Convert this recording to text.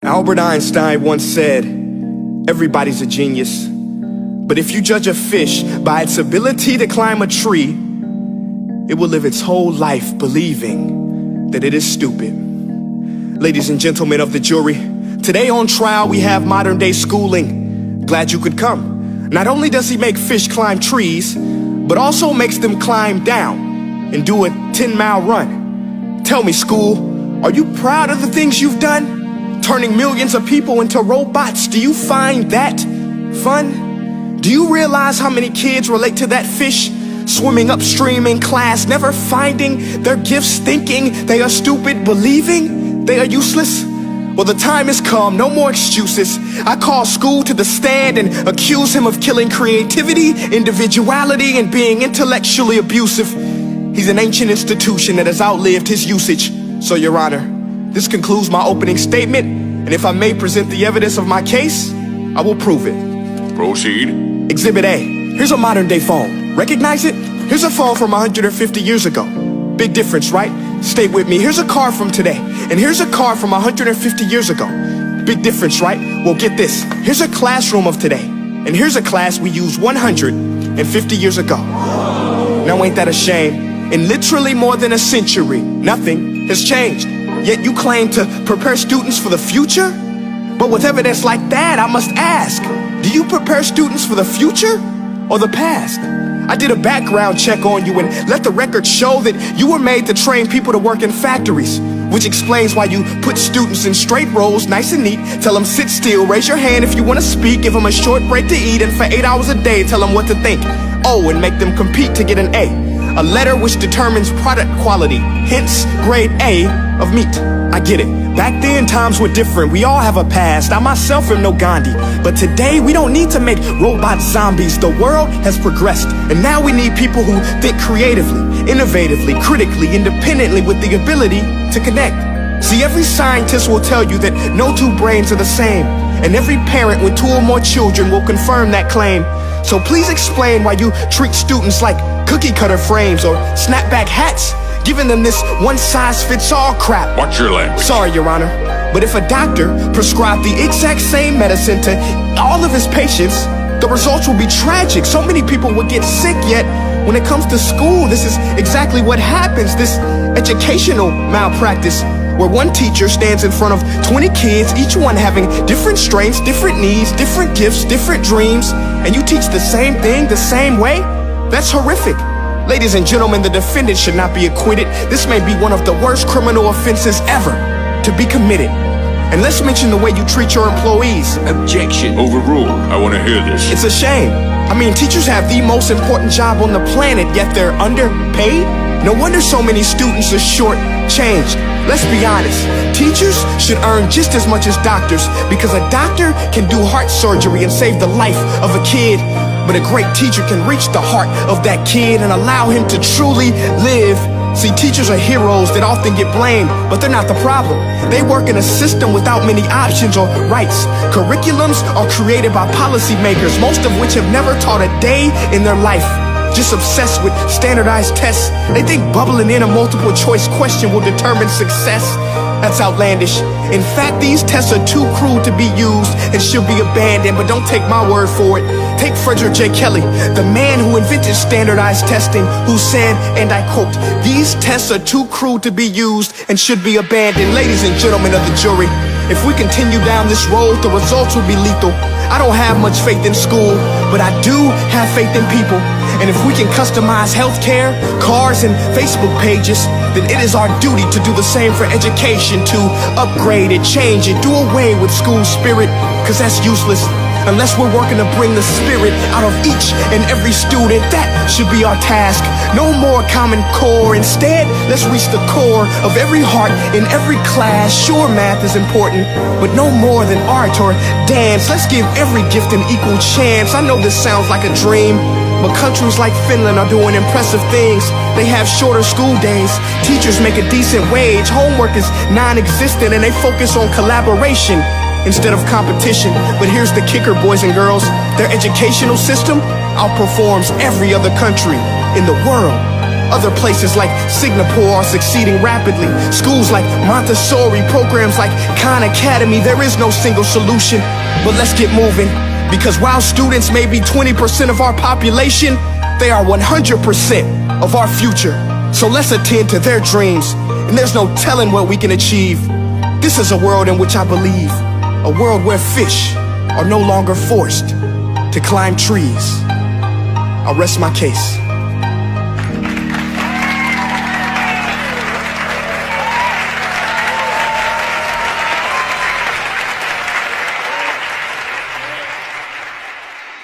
Albert Einstein once said, everybody's a genius, but if you judge a fish by its ability to climb a tree, it will live its whole life believing that it is stupid. Ladies and gentlemen of the jury, today on trial we have modern day schooling. Glad you could come. Not only does he make fish climb trees, but also makes them climb down and do a 10-mile run. Tell me, school, are you proud of the things you've done? Turning millions of people into robots, do you find that fun? Do you realize how many kids relate to that fish swimming upstream in class, never finding their gifts, thinking they are stupid, believing they are useless? Well, the time has come, no more excuses. I call school to the stand and accuse him of killing creativity, individuality, and being intellectually abusive. He's an ancient institution that has outlived his usage. So, Your Honor, this concludes my opening statement, and if I may present the evidence of my case, I will prove it. Proceed. Exhibit A. Here's a modern day phone. Recognize it? Here's a phone from 150 years ago. Big difference, right? Stay with me. Here's a car from today, and here's a car from 150 years ago. Big difference, right? Well, get this. Here's a classroom of today, and here's a class we used 150 years ago. Now ain't that a shame? In literally more than a century, nothing has changed. Yet you claim to prepare students for the future? But with evidence like that, I must ask, do you prepare students for the future or the past? I did a background check on you and let the record show that you were made to train people to work in factories, which explains why you put students in straight rows, nice and neat, tell them sit still, raise your hand if you want to speak, give them a short break to eat, and for 8 hours a day tell them what to think. Oh, and make them compete to get an A letter which determines product quality, hence grade A of meat. I get it. Back then, times were different. We all have a past. I myself am no Gandhi. But today, we don't need to make robot zombies. The world has progressed. And now we need people who think creatively, innovatively, critically, independently, with the ability to connect. See, every scientist will tell you that no two brains are the same. And every parent with 2 or more children will confirm that claim. So please explain why you treat students like cookie cutter frames or snapback hats, giving them this one-size-fits-all crap. Watch your language. Sorry, Your Honor, but if a doctor prescribed the exact same medicine to all of his patients, the results will be tragic. So many people will get sick, yet when it comes to school, this is exactly what happens. This educational malpractice, where one teacher stands in front of 20 kids, each one having different strengths, different needs, different gifts, different dreams, and you teach the same thing the same way? That's horrific. Ladies and gentlemen, the defendant should not be acquitted. This may be one of the worst criminal offenses ever to be committed. And let's mention the way you treat your employees. Objection. Overruled. I want to hear this. It's a shame. I mean, teachers have the most important job on the planet, yet they're underpaid? No wonder so many students are short-changed. Let's be honest, teachers should earn just as much as doctors, because a doctor can do heart surgery and save the life of a kid, but a great teacher can reach the heart of that kid and allow him to truly live. See, teachers are heroes that often get blamed, but they're not the problem. They work in a system without many options or rights. Curriculums are created by policymakers, most of which have never taught a day in their life. Just obsessed with standardized tests. They think bubbling in a multiple choice question will determine success. That's outlandish. In fact, these tests are too cruel to be used and should be abandoned, but don't take my word for it. Take Frederick J. Kelly, the man who invented standardized testing, who said, and I quote, "These tests are too cruel to be used and should be abandoned." Ladies and gentlemen of the jury, if we continue down this road, the results will be lethal. I don't have much faith in school, but I do have faith in people. And if we can customize healthcare, cars, and Facebook pages, then it is our duty to do the same for education, to upgrade it, change it, do away with school spirit, because that's useless. Unless we're working to bring the spirit out of each and every student, that should be our task. No more Common Core. Instead, let's reach the core of every heart in every class. Sure, math is important, but no more than art or dance. Let's give every gift an equal chance. I know this sounds like a dream, but countries like Finland are doing impressive things. They have shorter school days, teachers make a decent wage, homework is non-existent, and they focus on collaboration instead of competition. But here's the kicker, boys and girls. Their educational system outperforms every other country in the world. Other places like Singapore are succeeding rapidly. Schools like Montessori, programs like Khan Academy. There is no single solution, but let's get moving. Because while students may be 20% of our population, they are 100% of our future. So let's attend to their dreams, and there's no telling what we can achieve. This is a world in which I believe, a world where fish are no longer forced to climb trees. I'll rest my case.